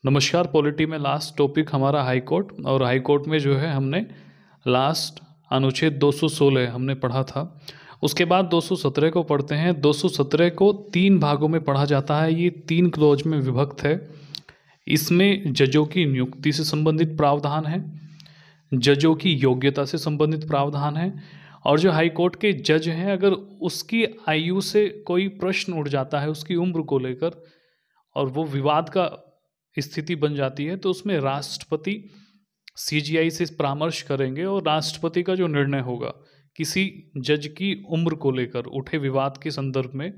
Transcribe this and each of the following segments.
नमस्कार। पॉलिटी में last topic हमारा हाई कोर्ट, और हाई कोर्ट में जो है हमने लास्ट अनुच्छेद 216 हमने पढ़ा था। उसके बाद 217 को पढ़ते हैं। 217 को 3 भागों में पढ़ा जाता है। ये 3 क्लॉज में विभक्त है। इसमें जजों की नियुक्ति से संबंधित प्रावधान है, जजों की योग्यता से संबंधित प्रावधान है, और जो हाई कोर्ट के जज हैं अगर उसकी आयु से कोई प्रश्न उठ जाता है उसकी उम्र को लेकर और वो विवाद का स्थिति बन जाती है तो उसमें राष्ट्रपति सीजीआई से परामर्श करेंगे और राष्ट्रपति का जो निर्णय होगा किसी जज की उम्र को लेकर उठे विवाद के संदर्भ में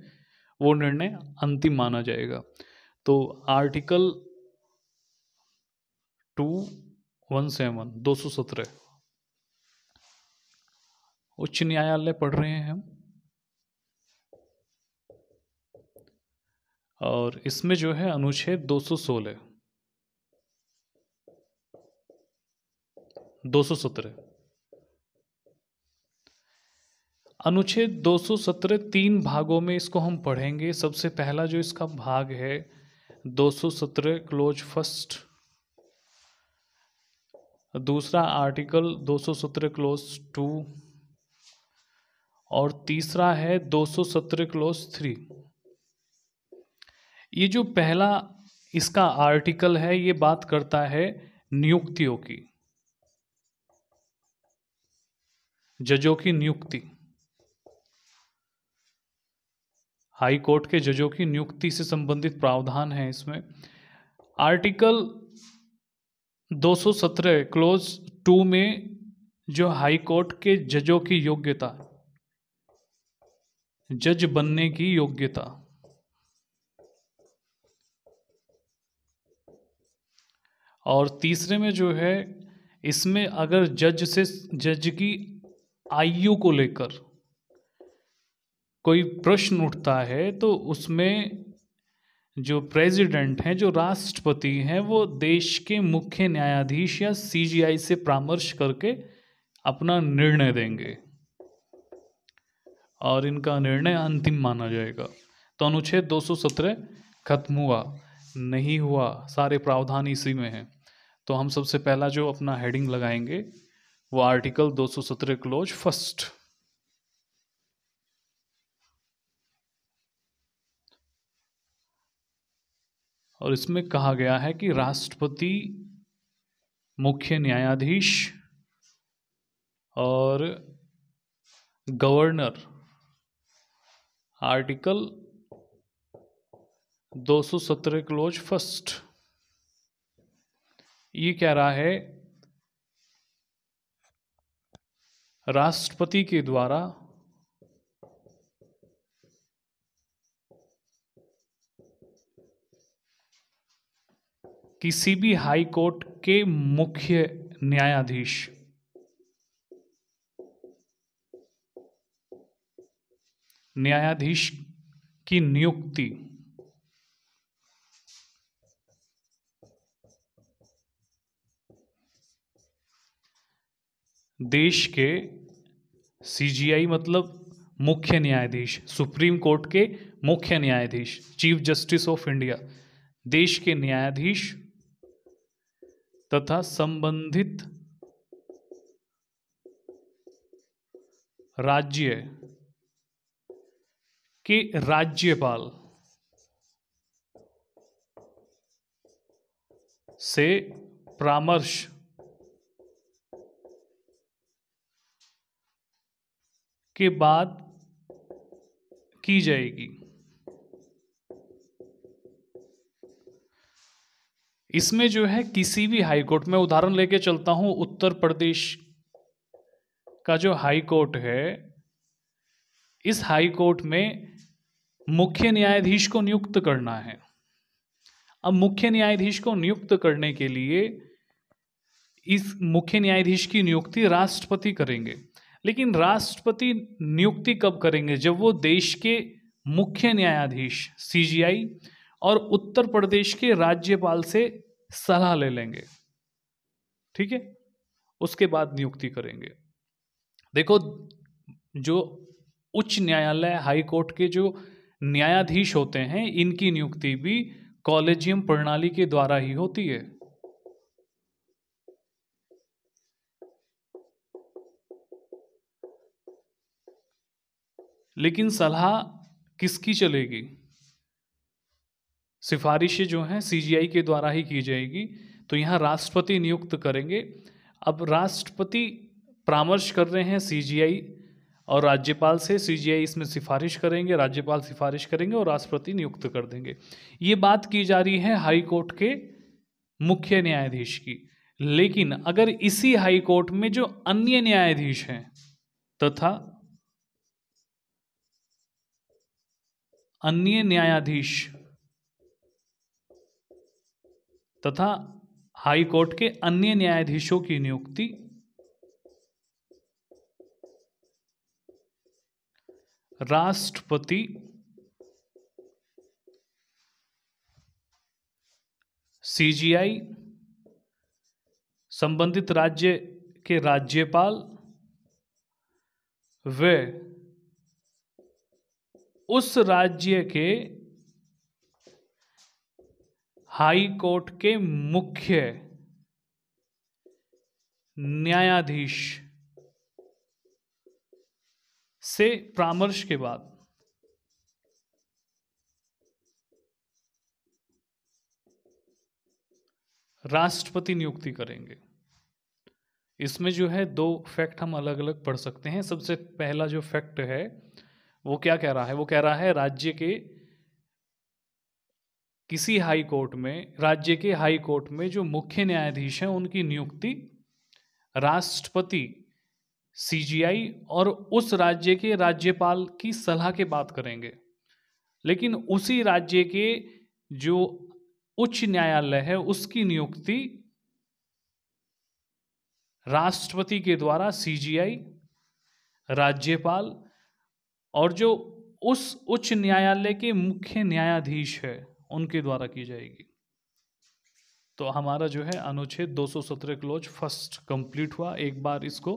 वो निर्णय अंतिम माना जाएगा। तो आर्टिकल 217 उच्च न्यायालय पढ़ रहे हैं हम, और इसमें जो है अनुच्छेद 217 अनुच्छेद 217 3 भागों में इसको हम पढ़ेंगे। सबसे पहला जो इसका भाग है 217 क्लोज फर्स्ट, दूसरा आर्टिकल 217 क्लोज 2, और तीसरा है 217 क्लोज 3। ये जो पहला इसका आर्टिकल है ये बात करता है नियुक्तियों की, जजों की नियुक्ति, हाई कोर्ट के जजों की नियुक्ति से संबंधित प्रावधान है इसमें। आर्टिकल 217 क्लोज 2 में जो हाई कोर्ट के जजों की योग्यता, जज बनने की योग्यता, और तीसरे में जो है इसमें अगर जज की आयु को लेकर कोई प्रश्न उठता है तो उसमें जो प्रेसिडेंट हैं, जो राष्ट्रपति हैं, वो देश के मुख्य न्यायाधीश या सीजीआई से परामर्श करके अपना निर्णय देंगे और इनका निर्णय अंतिम माना जाएगा। तो अनुच्छेद 217 खत्म हुआ, नहीं हुआ, सारे प्रावधान इसी में हैं। तो हम सबसे पहला जो अपना हेडिंग लगाएंगे वो आर्टिकल 217 क्लोज फर्स्ट। और इसमें कहा गया है कि राष्ट्रपति, मुख्य न्यायाधीश और गवर्नर आर्टिकल 217 क्लोज फर्स्ट ये कह रहा है राष्ट्रपति के द्वारा किसी भी हाई कोर्ट के मुख्य न्यायाधीश की नियुक्ति देश के सीजीआई मतलब मुख्य न्यायाधीश, सुप्रीम कोर्ट के मुख्य न्यायाधीश, चीफ जस्टिस ऑफ इंडिया, देश के न्यायाधीश तथा संबंधित राज्य के राज्यपाल से परामर्श के बाद की जाएगी। इसमें जो है किसी भी हाई कोर्ट में, उदाहरण लेके चलता हूं, उत्तर प्रदेश का जो हाई कोर्ट है, इस हाई कोर्ट में मुख्य न्यायाधीश को नियुक्त करना है। अब मुख्य न्यायाधीश को नियुक्त करने के लिए इस मुख्य न्यायाधीश की नियुक्ति राष्ट्रपति करेंगे। लेकिन राष्ट्रपति नियुक्ति कब करेंगे? जब वो देश के मुख्य न्यायाधीश सीजीआई और उत्तर प्रदेश के राज्यपाल से सलाह ले लेंगे, ठीक है, उसके बाद नियुक्ति करेंगे। देखो, जो उच्च न्यायालय, हाई कोर्ट के जो न्यायाधीश होते हैं, इनकी नियुक्ति भी कॉलेजियम प्रणाली के द्वारा ही होती है। लेकिन सलाह किसकी चलेगी? सिफारिशें जो हैं सीजीआई के द्वारा ही की जाएगी। तो यहाँ राष्ट्रपति नियुक्त करेंगे। अब राष्ट्रपति परामर्श कर रहे हैं सीजीआई और राज्यपाल से। सीजीआई इसमें सिफारिश करेंगे, राज्यपाल सिफारिश करेंगे और राष्ट्रपति नियुक्त कर देंगे। ये बात की जा रही है हाई कोर्ट के मुख्य न्यायाधीश की। लेकिन अगर इसी हाई कोर्ट में जो अन्य न्यायाधीश हैं तथा अन्य न्यायाधीश तथा हाई कोर्ट के अन्य न्यायाधीशों की नियुक्ति राष्ट्रपति सीजीआई संबंधित राज्य के राज्यपाल व उस राज्य के हाई कोर्ट के मुख्य न्यायाधीश से परामर्श के बाद राष्ट्रपति नियुक्ति करेंगे। इसमें जो है दो फैक्ट हम अलग अलग पढ़ सकते हैं। सबसे पहला जो फैक्ट है वो क्या कह रहा है? वो कह रहा है राज्य के किसी हाई कोर्ट में, राज्य के हाई कोर्ट में जो मुख्य न्यायाधीश हैं उनकी नियुक्ति राष्ट्रपति सीजीआई और उस राज्य के राज्यपाल की सलाह के बाद करेंगे। लेकिन उसी राज्य के जो उच्च न्यायालय है उसकी नियुक्ति राष्ट्रपति के द्वारा सीजीआई, राज्यपाल और जो उस उच्च न्यायालय के मुख्य न्यायाधीश है उनके द्वारा की जाएगी। तो हमारा जो है अनुच्छेद 217 क्लोज फर्स्ट कंप्लीट हुआ। एक बार इसको,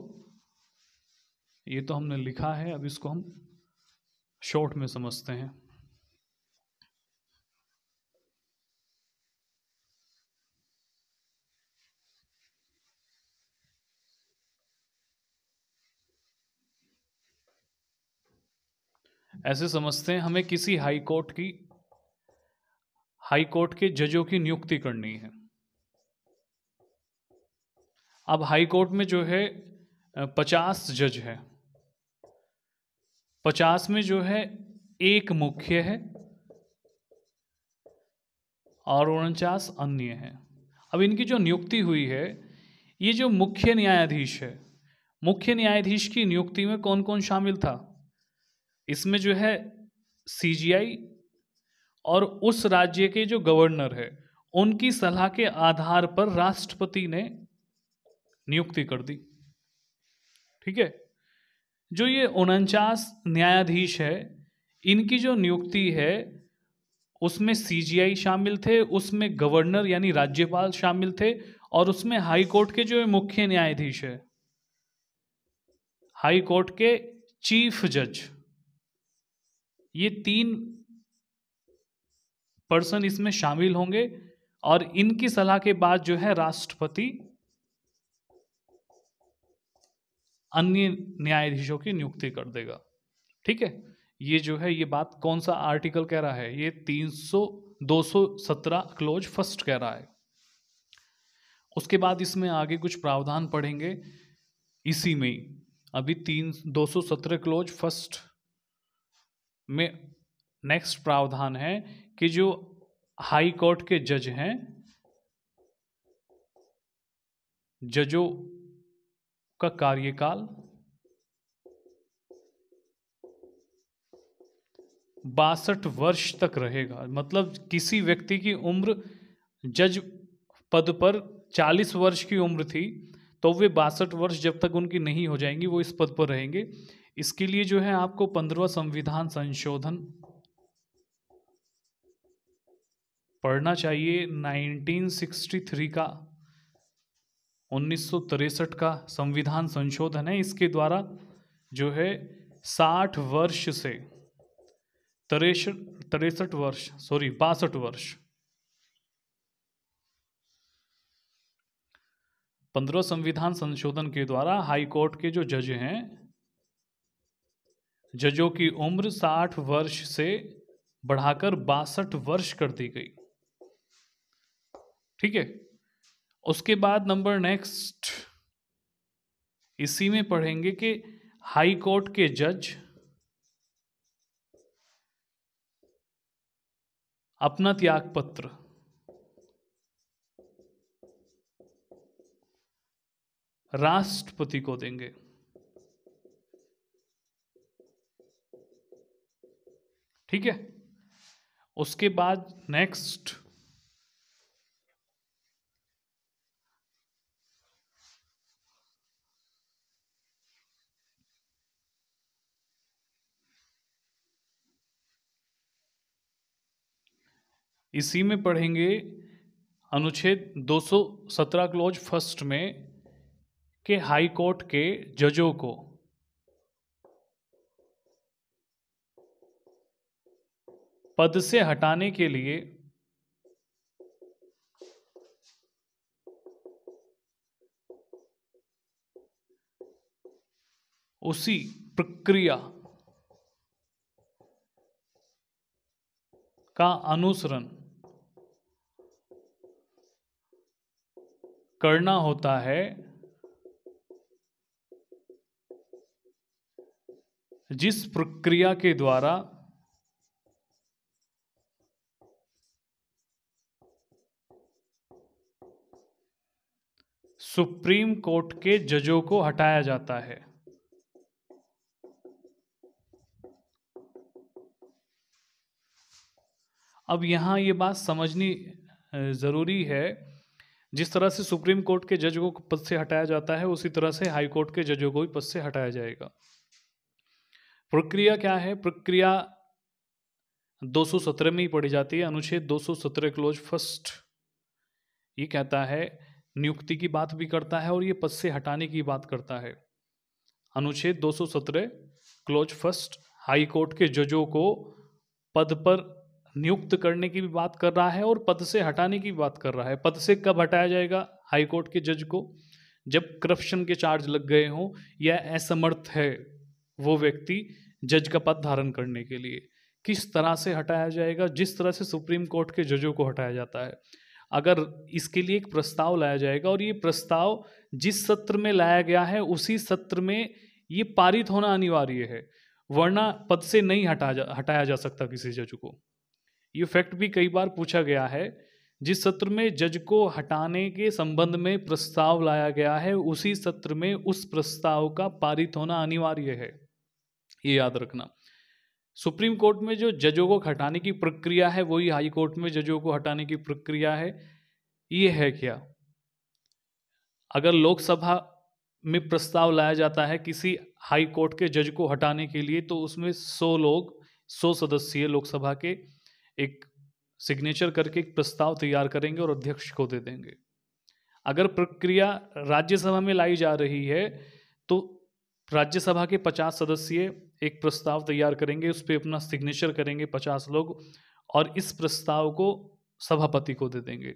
ये तो हमने लिखा है, अब इसको हम शॉर्ट में समझते हैं। ऐसे समझते हैं हमें किसी हाई कोर्ट के जजों की नियुक्ति करनी है। अब हाई कोर्ट में जो है 50 जज है। 50 में जो है एक मुख्य है और 49 अन्य है। अब इनकी जो नियुक्ति हुई है, ये जो मुख्य न्यायाधीश है, मुख्य न्यायाधीश की नियुक्ति में कौन कौन शामिल था? इसमें जो है सीजीआई और उस राज्य के जो गवर्नर है उनकी सलाह के आधार पर राष्ट्रपति ने नियुक्ति कर दी। ठीक है। जो ये 49 न्यायाधीश है, इनकी जो नियुक्ति है उसमें सीजीआई शामिल थे, उसमें गवर्नर यानी राज्यपाल शामिल थे और उसमें हाई कोर्ट के जो मुख्य न्यायाधीश है, हाई कोर्ट के चीफ जज, ये 3 पर्सन इसमें शामिल होंगे और इनकी सलाह के बाद जो है राष्ट्रपति अन्य न्यायाधीशों की नियुक्ति कर देगा। ठीक है। ये जो है, ये बात कौन सा आर्टिकल कह रहा है? ये 217 क्लोज फर्स्ट कह रहा है। उसके बाद इसमें आगे कुछ प्रावधान पढ़ेंगे इसी में ही। अभी 217 क्लोज फर्स्ट में नेक्स्ट प्रावधान है कि जो हाई कोर्ट के जज हैं, जजों का कार्यकाल 62 वर्ष तक रहेगा। मतलब किसी व्यक्ति की उम्र जज पद पर 40 वर्ष की उम्र थी तो वे 62 वर्ष जब तक उनकी नहीं हो जाएंगी वो इस पद पर रहेंगे। इसके लिए जो है आपको 15वां संविधान संशोधन पढ़ना चाहिए। 1963 का 1963 का संविधान संशोधन है। इसके द्वारा जो है 60 वर्ष से 63 वर्ष 62 वर्ष 15 संविधान संशोधन के द्वारा हाई कोर्ट के जो जज हैं, जजों की उम्र 60 वर्ष से बढ़ाकर 62 वर्ष कर दी गई। ठीक है। उसके बाद नंबर नेक्स्ट, इसी में पढ़ेंगे कि हाई कोर्ट के जज अपना त्याग पत्र राष्ट्रपति को देंगे। ठीक है। उसके बाद नेक्स्ट, इसी में पढ़ेंगे अनुच्छेद 217 क्लॉज फर्स्ट में कि हाई कोर्ट के जजों को पद से हटाने के लिए उसी प्रक्रिया का अनुसरण करना होता है जिस प्रक्रिया के द्वारा सुप्रीम कोर्ट के जजों को हटाया जाता है। अब यहां ये बात समझनी जरूरी है, जिस तरह से सुप्रीम कोर्ट के जज को पद से हटाया जाता है उसी तरह से हाई कोर्ट के जजों को भी पद से हटाया जाएगा। प्रक्रिया क्या है? प्रक्रिया 217 में ही पढ़ी जाती है। अनुच्छेद 217 क्लोज फर्स्ट ये कहता है, नियुक्ति की बात भी करता है और ये पद से हटाने की बात करता है। अनुच्छेद 217 क्लोज फर्स्ट हाई कोर्ट के जजों को पद पर नियुक्त करने की भी बात कर रहा है और पद से हटाने की बात कर रहा है। पद से कब हटाया जाएगा हाई कोर्ट के जज को? जब करप्शन के चार्ज लग गए हों या असमर्थ है वो व्यक्ति जज का पद धारण करने के लिए। किस तरह से हटाया जाएगा? जिस तरह से सुप्रीम कोर्ट के जजों को हटाया जाता है। अगर इसके लिए एक प्रस्ताव लाया जाएगा और ये प्रस्ताव जिस सत्र में लाया गया है उसी सत्र में ये पारित होना अनिवार्य है, वरना पद से नहीं हटाया जा सकता किसी जज को। ये फैक्ट भी कई बार पूछा गया है। जिस सत्र में जज को हटाने के संबंध में प्रस्ताव लाया गया है उसी सत्र में उस प्रस्ताव का पारित होना अनिवार्य है, ये याद रखना। सुप्रीम कोर्ट में जो जजों को हटाने की प्रक्रिया है वही हाई कोर्ट में जजों को हटाने की प्रक्रिया है। ये है क्या? अगर लोकसभा में प्रस्ताव लाया जाता है किसी हाई कोर्ट के जज को हटाने के लिए तो उसमें 100 सदस्यीय लोकसभा के एक सिग्नेचर करके एक प्रस्ताव तैयार करेंगे और अध्यक्ष को दे देंगे। अगर प्रक्रिया राज्यसभा में लाई जा रही है तो राज्यसभा के 50 सदस्य एक प्रस्ताव तैयार करेंगे, उस पर अपना सिग्नेचर करेंगे 50 लोग, और इस प्रस्ताव को सभापति को दे देंगे।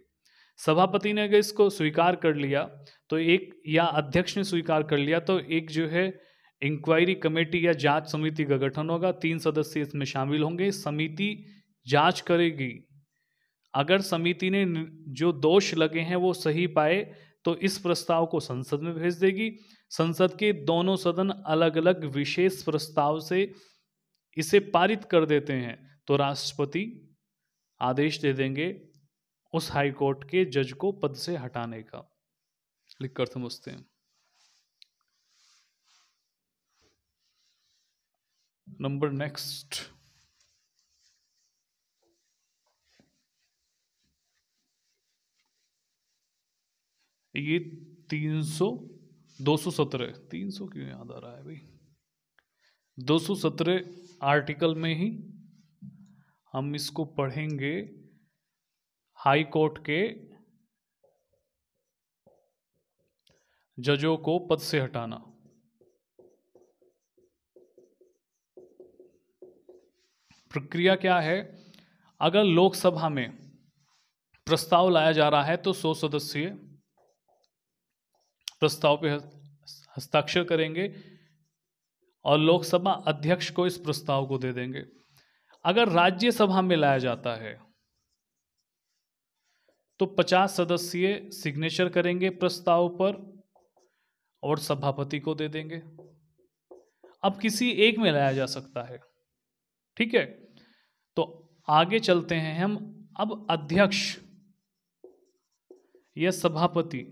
सभापति ने अगर इसको स्वीकार कर लिया तो एक, या अध्यक्ष ने स्वीकार कर लिया तो एक जो है इंक्वायरी कमेटी या जांच समिति का गठन होगा। 3 सदस्य इसमें शामिल होंगे। समिति जांच करेगी। अगर समिति ने जो दोष लगे हैं वो सही पाए तो इस प्रस्ताव को संसद में भेज देगी। संसद के दोनों सदन अलग अलग विशेष प्रस्ताव से इसे पारित कर देते हैं तो राष्ट्रपति आदेश दे देंगे उस हाई कोर्ट के जज को पद से हटाने का। लिखकर समझते हैं। नंबर नेक्स्ट, ये 217 क्यों याद आ रहा है भाई? 217 आर्टिकल में ही हम इसको पढ़ेंगे। हाई कोर्ट के जजों को पद से हटाना। प्रक्रिया क्या है? अगर लोकसभा में प्रस्ताव लाया जा रहा है तो 100 सदस्यीय प्रस्ताव पे हस्ताक्षर करेंगे और लोकसभा अध्यक्ष को इस प्रस्ताव को दे देंगे। अगर राज्यसभा में लाया जाता है तो 50 सदस्यीय सिग्नेचर करेंगे प्रस्ताव पर और सभापति को दे देंगे। अब किसी एक में लाया जा सकता है, ठीक है। तो आगे चलते हैं हम। अब अध्यक्ष या सभापति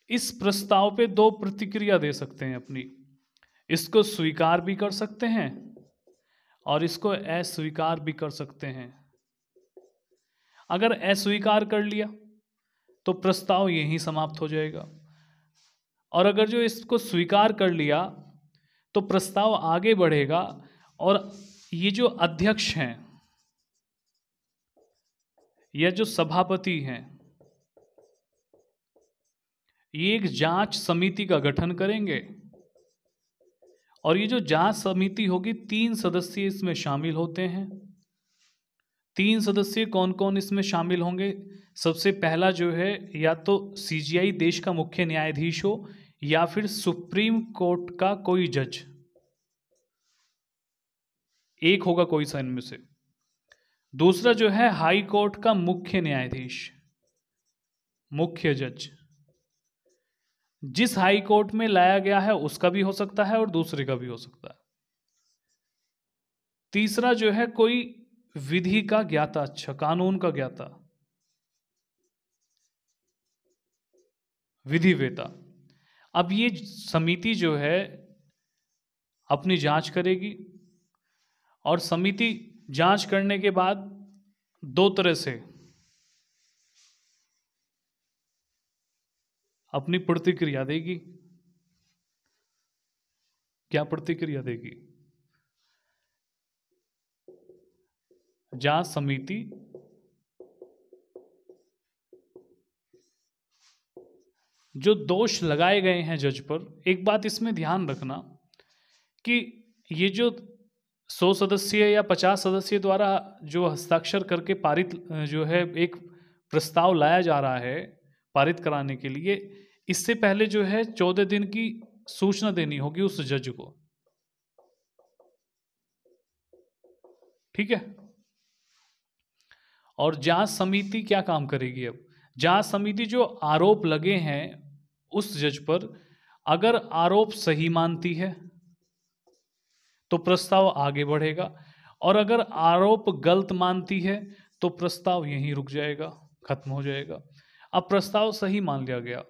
इस प्रस्ताव पे दो प्रतिक्रिया दे सकते हैं अपनी। इसको स्वीकार भी कर सकते हैं और इसको अस्वीकार भी कर सकते हैं। अगर अस्वीकार कर लिया तो प्रस्ताव यहीं समाप्त हो जाएगा, और अगर जो इसको स्वीकार कर लिया तो प्रस्ताव आगे बढ़ेगा। और ये जो अध्यक्ष हैं या जो सभापति हैं, ये एक जांच समिति का गठन करेंगे, और ये जो जांच समिति होगी 3 सदस्य इसमें शामिल होते हैं। 3 सदस्य कौन कौन इसमें शामिल होंगे? सबसे पहला जो है, या तो सीजीआई देश का मुख्य न्यायाधीश हो या फिर सुप्रीम कोर्ट का कोई जज, एक होगा कोई सा इनमें से। दूसरा जो है हाई कोर्ट का मुख्य न्यायाधीश, मुख्य जज। जिस हाई कोर्ट में लाया गया है उसका भी हो सकता है और दूसरे का भी हो सकता है। तीसरा जो है कोई विधि का ज्ञाता, अच्छा कानून का ज्ञाता, विधिवेता। अब ये समिति जो है अपनी जांच करेगी, और समिति जांच करने के बाद 2 तरह से अपनी प्रतिक्रिया देगी। क्या प्रतिक्रिया देगी? जांच समिति जो दोष लगाए गए हैं जज पर, एक बात इसमें ध्यान रखना कि ये जो 100 सदस्यीय या 50 सदस्य द्वारा जो हस्ताक्षर करके पारित जो है एक प्रस्ताव लाया जा रहा है पारित कराने के लिए, इससे पहले जो है 14 दिन की सूचना देनी होगी उस जज को, ठीक है। और जांच समिति क्या काम करेगी? अब जांच समिति जो आरोप लगे हैं उस जज पर, अगर आरोप सही मानती है तो प्रस्ताव आगे बढ़ेगा, और अगर आरोप गलत मानती है तो प्रस्ताव यहीं रुक जाएगा, खत्म हो जाएगा। अब प्रस्ताव सही मान लिया गया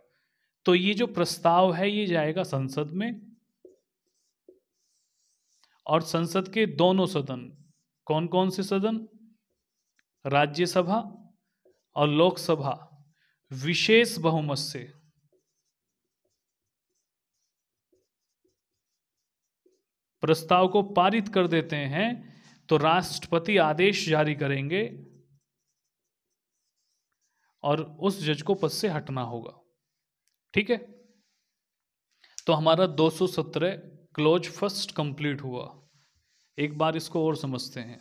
तो ये जो प्रस्ताव है ये जाएगा संसद में, और संसद के दोनों सदन, कौन कौन से सदन? राज्यसभा और लोकसभा विशेष बहुमत से प्रस्ताव को पारित कर देते हैं तो राष्ट्रपति आदेश जारी करेंगे और उस जज को पद से हटना होगा, ठीक है। तो हमारा 217 क्लोज फर्स्ट कंप्लीट हुआ। एक बार इसको और समझते हैं।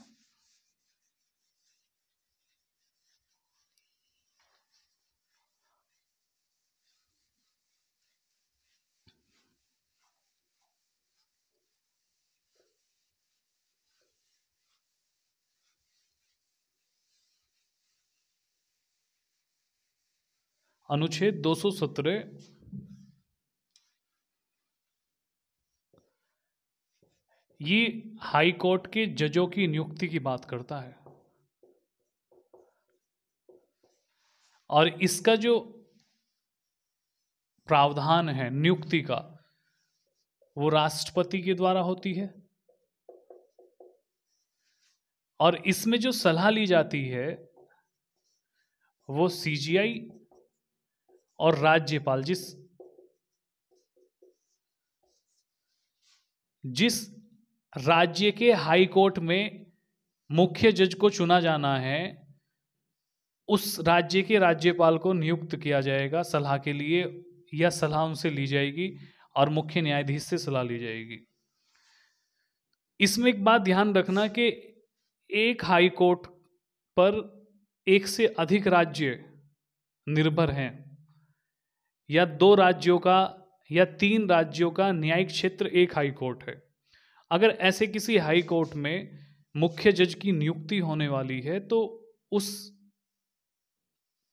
अनुच्छेद 217 ये हाई कोर्ट के जजों की नियुक्ति की बात करता है, और इसका जो प्रावधान है नियुक्ति का वो राष्ट्रपति के द्वारा होती है, और इसमें जो सलाह ली जाती है वो सीजीआई और राज्यपाल, जिस राज्य के हाई कोर्ट में मुख्य जज को चुना जाना है उस राज्य के राज्यपाल को नियुक्त किया जाएगा सलाह के लिए, या सलाह उनसे ली जाएगी और मुख्य न्यायाधीश से सलाह ली जाएगी। इसमें एक बात ध्यान रखना कि एक हाई कोर्ट पर एक से अधिक राज्य निर्भर हैं, या 2 राज्यों का या 3 राज्यों का न्यायिक क्षेत्र एक हाई कोर्ट है। अगर ऐसे किसी हाई कोर्ट में मुख्य जज की नियुक्ति होने वाली है तो उस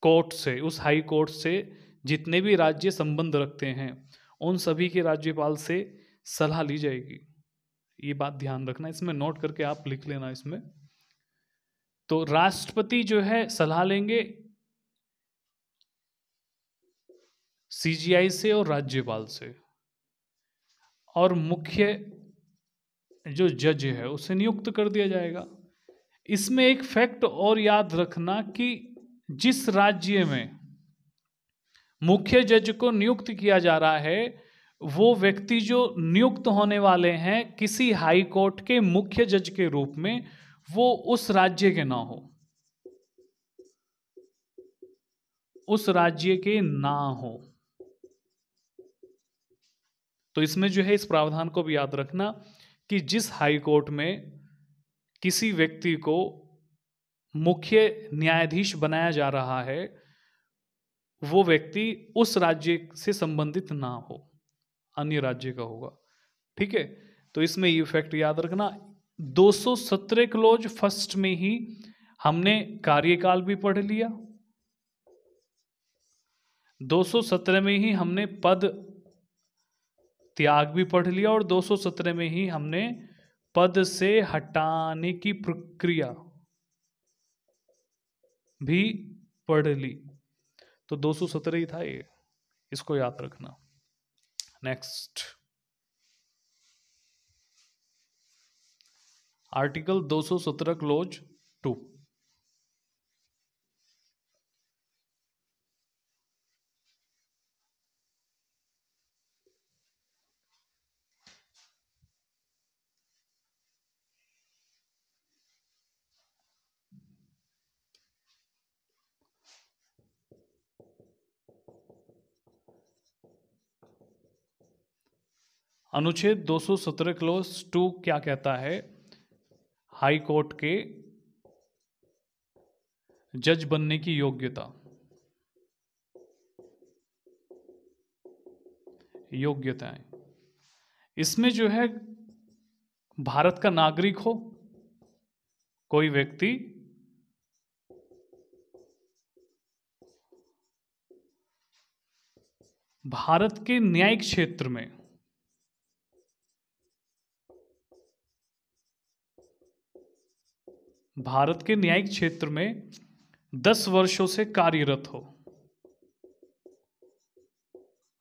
कोर्ट से, उस हाई कोर्ट से जितने भी राज्य संबंध रखते हैं उन सभी के राज्यपाल से सलाह ली जाएगी। ये बात ध्यान रखना, इसमें नोट करके आप लिख लेना इसमें। तो राष्ट्रपति जो है सलाह लेंगे सीजीआई से और राज्यपाल से, और मुख्य जो जज है उसे नियुक्त कर दिया जाएगा। इसमें एक फैक्ट और याद रखना कि जिस राज्य में मुख्य जज को नियुक्त किया जा रहा है वो व्यक्ति जो नियुक्त होने वाले हैं किसी हाई कोर्ट के मुख्य जज के रूप में, वो उस राज्य के ना हो, उस राज्य के ना हो। तो इसमें जो है इस प्रावधान को भी याद रखना कि जिस हाई कोर्ट में किसी व्यक्ति को मुख्य न्यायाधीश बनाया जा रहा है वो व्यक्ति उस राज्य से संबंधित ना हो, अन्य राज्य का होगा। ठीक है, तो इसमें ये फैक्ट याद रखना। 217 क्लोज फर्स्ट में ही हमने कार्यकाल भी पढ़ लिया, 217 में ही हमने पद त्याग भी पढ़ लिया, और 217 में ही हमने पद से हटाने की प्रक्रिया भी पढ़ ली। तो 217 ही था ये, इसको याद रखना। Next, article 217 close 2। अनुच्छेद 217 क्लोज 2 क्या कहता है? हाई कोर्ट के जज बनने की योग्यता, योग्यताएं, इसमें जो है भारत का नागरिक हो कोई व्यक्ति, भारत के न्यायिक क्षेत्र में भारत के न्यायिक क्षेत्र में 10 वर्षों से कार्यरत हो,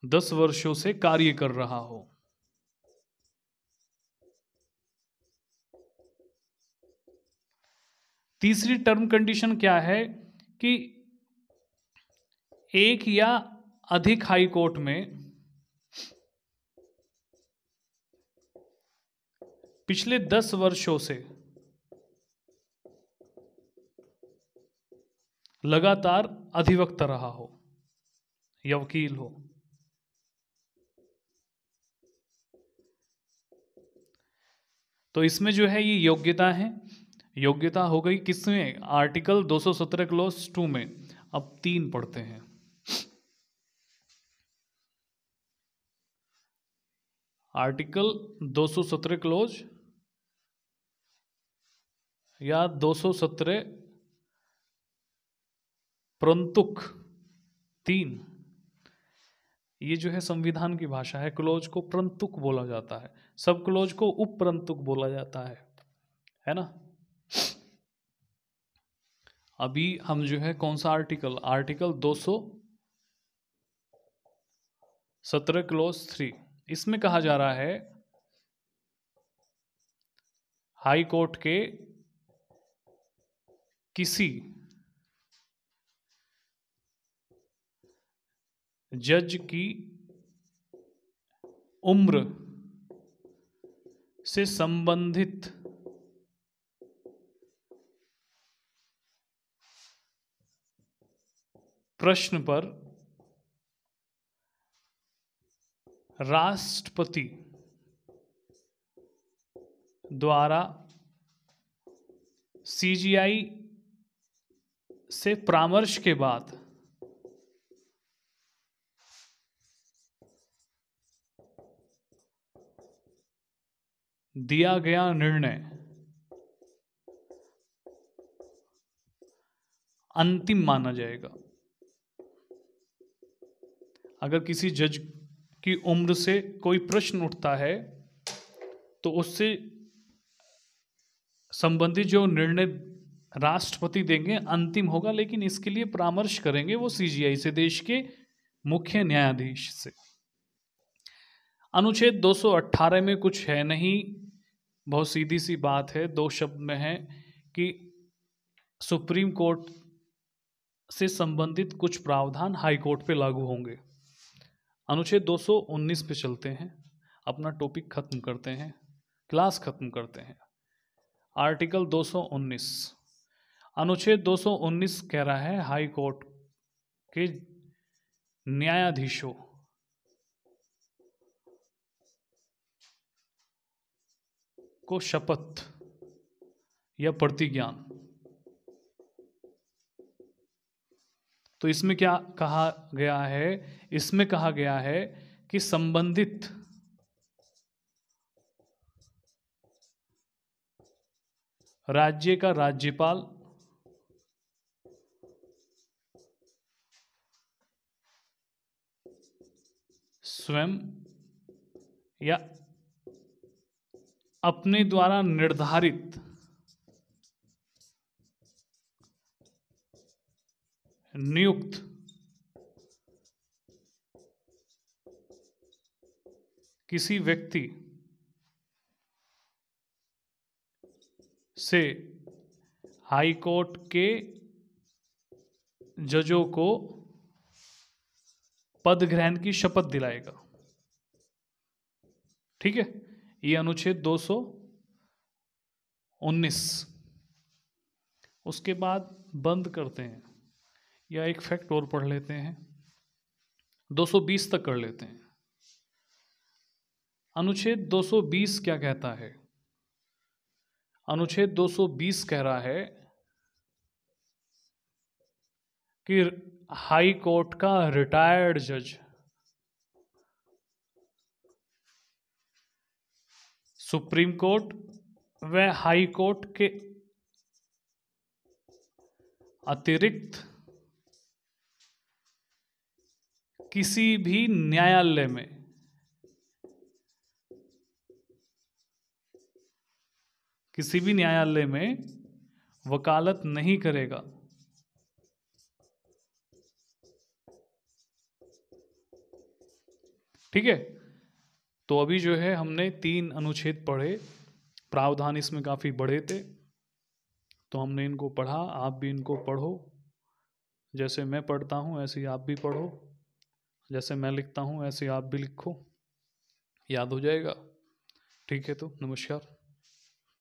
10 वर्षों से कार्य कर रहा हो। तीसरी टर्म कंडीशन क्या है कि एक या अधिक हाई कोर्ट में पिछले 10 वर्षों से लगातार अधिवक्ता रहा हो या वकील हो। तो इसमें जो है ये योग्यता है, योग्यता हो गई किसमें? आर्टिकल 217 क्लोज 2 में। अब 3 पढ़ते हैं। आर्टिकल 217 क्लोज या 217 प्रंतुक 3, ये जो है संविधान की भाषा है। क्लोज को प्रंतुक बोला जाता है, सब क्लोज को उपप्रंतुक बोला जाता है ना। अभी हम जो है कौन सा आर्टिकल, आर्टिकल 217 क्लोज 3, इसमें कहा जा रहा है हाई कोर्ट के किसी जज की उम्र से संबंधित प्रश्न पर राष्ट्रपति द्वारा सीजीआई से परामर्श के बाद दिया गया निर्णय अंतिम माना जाएगा। अगर किसी जज की उम्र से कोई प्रश्न उठता है तो उससे संबंधित जो निर्णय राष्ट्रपति देंगे अंतिम होगा, लेकिन इसके लिए परामर्श करेंगे वो सीजीआई से, देश के मुख्य न्यायाधीश से। अनुच्छेद 218 में कुछ है नहीं, बहुत सीधी सी बात है, दो शब्द में है कि सुप्रीम कोर्ट से संबंधित कुछ प्रावधान हाई कोर्ट पे लागू होंगे। अनुच्छेद 219 पे चलते हैं, अपना टॉपिक खत्म करते हैं, क्लास खत्म करते हैं। आर्टिकल 219, अनुच्छेद 219 कह रहा है हाई कोर्ट के न्यायाधीशों को शपथ या प्रतिज्ञान। तो इसमें क्या कहा गया है? इसमें कहा गया है कि संबंधित राज्य का राज्यपाल स्वयं या अपने द्वारा निर्धारित नियुक्त किसी व्यक्ति से हाई कोर्ट के जजों को पद ग्रहण की शपथ दिलाएगा। ठीक है, ये अनुच्छेद 219। उसके बाद बंद करते हैं, या एक फैक्ट और पढ़ लेते हैं, 220 तक कर लेते हैं। अनुच्छेद 220 क्या कहता है? अनुच्छेद 220 कह रहा है कि हाई कोर्ट का रिटायर्ड जज सुप्रीम कोर्ट व हाई कोर्ट के अतिरिक्त किसी भी न्यायालय में वकालत नहीं करेगा। ठीक है, तो अभी जो है हमने 3 अनुच्छेद पढ़े, प्रावधान इसमें काफ़ी बड़े थे, तो हमने इनको पढ़ा। आप भी इनको पढ़ो, जैसे मैं पढ़ता हूँ ऐसे ही आप भी पढ़ो, जैसे मैं लिखता हूँ ऐसे आप भी लिखो, याद हो जाएगा। ठीक है, तो नमस्कार।